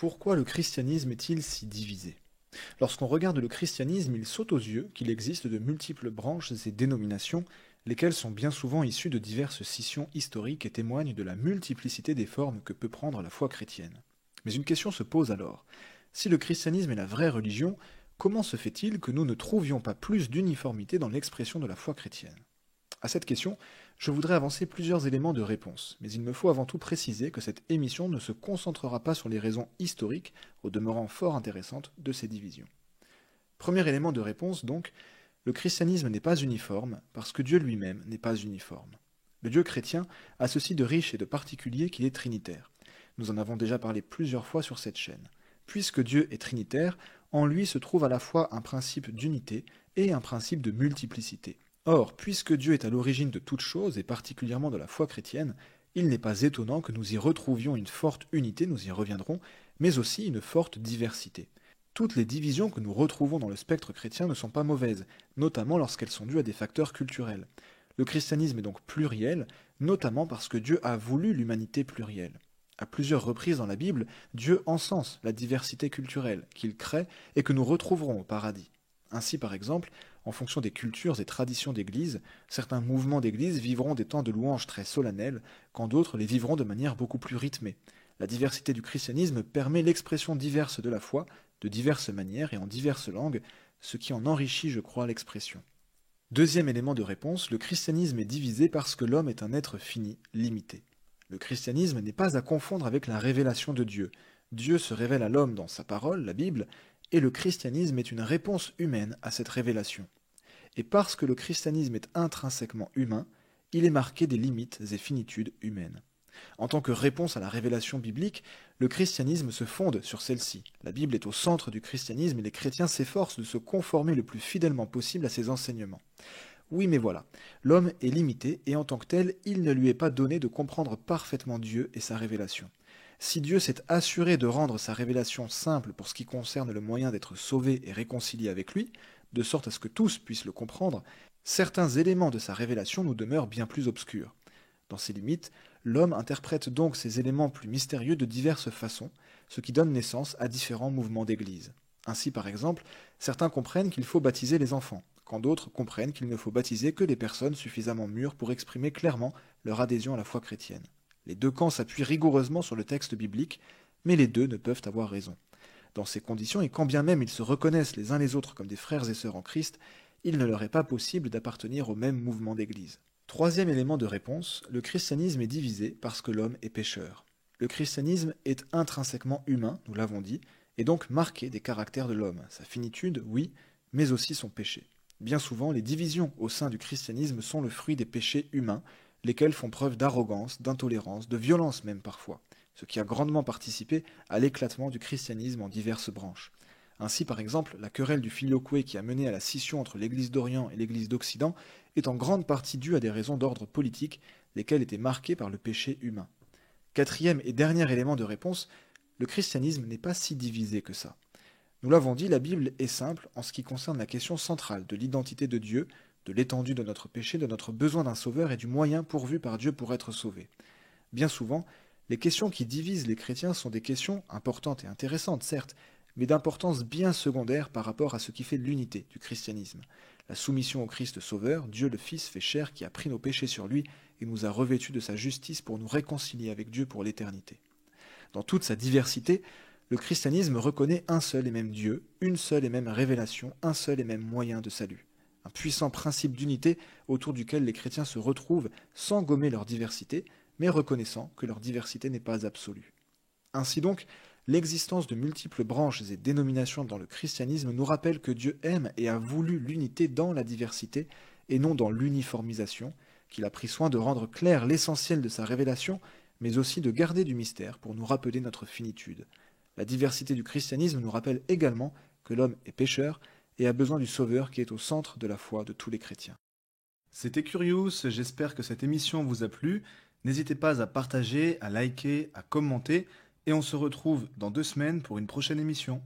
Pourquoi le christianisme est-il si divisé? Lorsqu'on regarde le christianisme, il saute aux yeux qu'il existe de multiples branches et dénominations, lesquelles sont bien souvent issues de diverses scissions historiques et témoignent de la multiplicité des formes que peut prendre la foi chrétienne. Mais une question se pose alors. Si le christianisme est la vraie religion, comment se fait-il que nous ne trouvions pas plus d'uniformité dans l'expression de la foi chrétienne? À cette question, je voudrais avancer plusieurs éléments de réponse, mais il me faut avant tout préciser que cette émission ne se concentrera pas sur les raisons historiques, au demeurant fort intéressantes, de ces divisions. Premier élément de réponse donc, le christianisme n'est pas uniforme parce que Dieu lui-même n'est pas uniforme. Le Dieu chrétien a ceci de riche et de particulier qu'il est trinitaire. Nous en avons déjà parlé plusieurs fois sur cette chaîne. Puisque Dieu est trinitaire, en lui se trouve à la fois un principe d'unité et un principe de multiplicité. Or, puisque Dieu est à l'origine de toutes choses, et particulièrement de la foi chrétienne, il n'est pas étonnant que nous y retrouvions une forte unité, nous y reviendrons, mais aussi une forte diversité. Toutes les divisions que nous retrouvons dans le spectre chrétien ne sont pas mauvaises, notamment lorsqu'elles sont dues à des facteurs culturels. Le christianisme est donc pluriel, notamment parce que Dieu a voulu l'humanité plurielle. À plusieurs reprises dans la Bible, Dieu encense la diversité culturelle qu'il crée et que nous retrouverons au paradis. Ainsi, par exemple, en fonction des cultures et traditions d'Église, certains mouvements d'Église vivront des temps de louange très solennels, quand d'autres les vivront de manière beaucoup plus rythmée. La diversité du christianisme permet l'expression diverse de la foi, de diverses manières et en diverses langues, ce qui en enrichit, je crois, l'expression. Deuxième élément de réponse, le christianisme est divisé parce que l'homme est un être fini, limité. Le christianisme n'est pas à confondre avec la révélation de Dieu. Dieu se révèle à l'homme dans sa parole, la Bible, et le christianisme est une réponse humaine à cette révélation. Et parce que le christianisme est intrinsèquement humain, il est marqué des limites et finitudes humaines. En tant que réponse à la révélation biblique, le christianisme se fonde sur celle-ci. La Bible est au centre du christianisme et les chrétiens s'efforcent de se conformer le plus fidèlement possible à ses enseignements. Oui, mais voilà, l'homme est limité et en tant que tel, il ne lui est pas donné de comprendre parfaitement Dieu et sa révélation. Si Dieu s'est assuré de rendre sa révélation simple pour ce qui concerne le moyen d'être sauvé et réconcilié avec lui, de sorte à ce que tous puissent le comprendre, certains éléments de sa révélation nous demeurent bien plus obscurs. Dans ces limites, l'homme interprète donc ces éléments plus mystérieux de diverses façons, ce qui donne naissance à différents mouvements d'Église. Ainsi, par exemple, certains comprennent qu'il faut baptiser les enfants, quand d'autres comprennent qu'il ne faut baptiser que les personnes suffisamment mûres pour exprimer clairement leur adhésion à la foi chrétienne. Les deux camps s'appuient rigoureusement sur le texte biblique, mais les deux ne peuvent avoir raison. Dans ces conditions, et quand bien même ils se reconnaissent les uns les autres comme des frères et sœurs en Christ, il ne leur est pas possible d'appartenir au même mouvement d'Église. Troisième élément de réponse, le christianisme est divisé parce que l'homme est pécheur. Le christianisme est intrinsèquement humain, nous l'avons dit, et donc marqué des caractères de l'homme, sa finitude, oui, mais aussi son péché. Bien souvent, les divisions au sein du christianisme sont le fruit des péchés humains, lesquels font preuve d'arrogance, d'intolérance, de violence même parfois, ce qui a grandement participé à l'éclatement du christianisme en diverses branches. Ainsi, par exemple, la querelle du filioque qui a mené à la scission entre l'Église d'Orient et l'Église d'Occident est en grande partie due à des raisons d'ordre politique, lesquelles étaient marquées par le péché humain. Quatrième et dernier élément de réponse, le christianisme n'est pas si divisé que ça. Nous l'avons dit, la Bible est simple en ce qui concerne la question centrale de l'identité de Dieu, de l'étendue de notre péché, de notre besoin d'un sauveur et du moyen pourvu par Dieu pour être sauvé. Bien souvent, les questions qui divisent les chrétiens sont des questions importantes et intéressantes, certes, mais d'importance bien secondaire par rapport à ce qui fait l'unité du christianisme. La soumission au Christ Sauveur, Dieu le Fils fait chair qui a pris nos péchés sur lui et nous a revêtus de sa justice pour nous réconcilier avec Dieu pour l'éternité. Dans toute sa diversité, le christianisme reconnaît un seul et même Dieu, une seule et même révélation, un seul et même moyen de salut. Un puissant principe d'unité autour duquel les chrétiens se retrouvent sans gommer leur diversité, mais reconnaissant que leur diversité n'est pas absolue. Ainsi donc, l'existence de multiples branches et dénominations dans le christianisme nous rappelle que Dieu aime et a voulu l'unité dans la diversité et non dans l'uniformisation, qu'il a pris soin de rendre clair l'essentiel de sa révélation, mais aussi de garder du mystère pour nous rappeler notre finitude. La diversité du christianisme nous rappelle également que l'homme est pécheur et a besoin du Sauveur qui est au centre de la foi de tous les chrétiens. C'était Curious, j'espère que cette émission vous a plu. N'hésitez pas à partager, à liker, à commenter, et on se retrouve dans 2 semaines pour une prochaine émission.